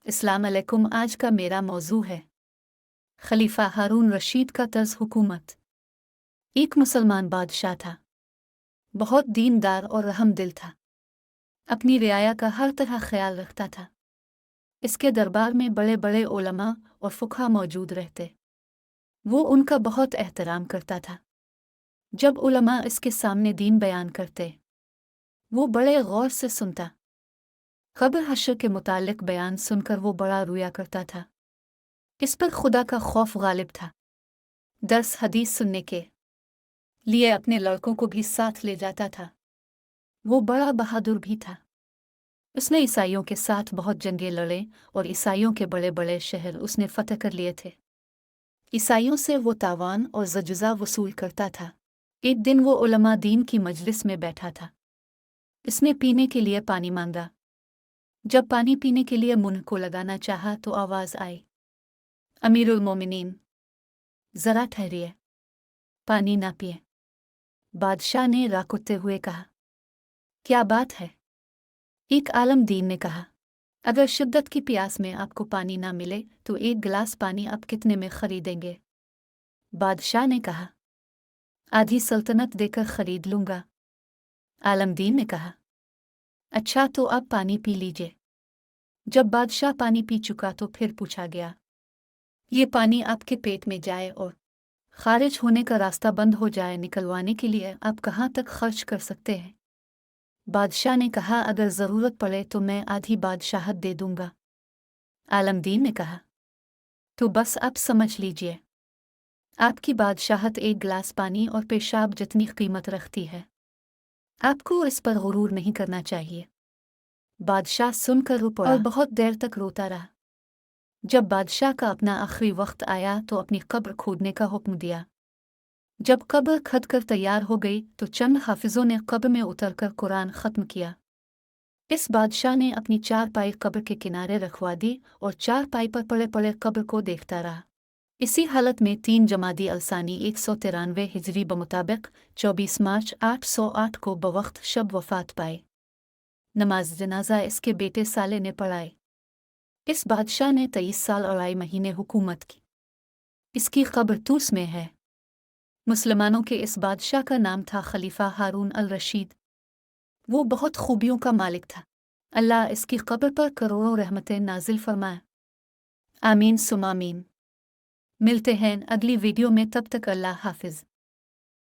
अस्सलाम अलैकुम। आज का मेरा मौजू है खलीफा हारून रशीद का तर्ज हुकूमत। एक मुसलमान बादशाह था, बहुत दीनदार और रहमदिल था। अपनी रियाया का हर तरह ख्याल रखता था। इसके दरबार में बड़े बड़े उलमा और फुकहा मौजूद रहते। वो उनका बहुत एहतराम करता था। जब उलमा इसके सामने दीन बयान करते, वो बड़े गौर से सुनता। क़ब्र हश्र के मुतालिक बयान सुनकर वो बड़ा रोया करता था। इस पर खुदा का खौफ गालिब था। दर्स हदीस सुनने के लिए अपने लड़कों को भी साथ ले जाता था। वो बड़ा बहादुर भी था। उसने ईसाइयों के साथ बहुत जंगें लड़े और ईसाइयों के बड़े बड़े शहर उसने फतह कर लिए थे। ईसाइयों से वो तावान और जजुज़ा वसूल करता था। एक दिन वो उलमा दीन की मजलिस में बैठा था। इसने पीने के लिए पानी मांगा। जब पानी पीने के लिए मुंह को लगाना चाहा तो आवाज़ आई, अमीरुल मोमिनीन, ज़रा ठहरिए, पानी ना पिए। बादशाह ने राकुते हुए कहा, क्या बात है? एक आलम दीन ने कहा, अगर शिद्दत की प्यास में आपको पानी ना मिले तो एक गिलास पानी आप कितने में खरीदेंगे? बादशाह ने कहा, आधी सल्तनत देकर खरीद लूंगा। आलम दीन ने कहा, अच्छा तो अब पानी पी लीजिए। जब बादशाह पानी पी चुका तो फिर पूछा गया, ये पानी आपके पेट में जाए और खारिज होने का रास्ता बंद हो जाए, निकलवाने के लिए आप कहाँ तक खर्च कर सकते हैं? बादशाह ने कहा, अगर ज़रूरत पड़े तो मैं आधी बादशाहत दे दूंगा। आलमदीन ने कहा, तो बस आप समझ लीजिए, आपकी बादशाहत एक गिलास पानी और पेशाब जितनी कीमत रखती है। आपको इस पर गुरूर नहीं करना चाहिए। बादशाह सुनकर रो पड़ा और बहुत देर तक रोता रहा। जब बादशाह का अपना आखिरी वक्त आया तो अपनी कब्र खोदने का हुक्म दिया। जब कब्र खद कर तैयार हो गई तो चंद हाफिजों ने कब्र में उतरकर कुरान ख़त्म किया। इस बादशाह ने अपनी चारपाई कब्र के किनारे रखवा दी और चारपाई पर पड़े पड़े कब्र को देखता रहा। इसी हालत में 3 जमादी अलसानी 193 हिजरी बमुताबिक 24 मार्च 808 को बवक्त शब वफ़ात पाए। नमाज जनाजा इसके बेटे साले ने पढ़ाई। इस बादशाह ने 23 साल और 8 महीने हुकूमत की। इसकी कब्र तूस में है। मुसलमानों के इस बादशाह का नाम था खलीफा हारून अल रशीद। वो बहुत खूबियों का मालिक था। अल्लाह इसकी कब्र पर करोड़ों रहमतें नाजिल फरमाए। आमीन सुम आमीन। मिलते हैं अगली वीडियो में, तब तक अल्लाह हाफिज।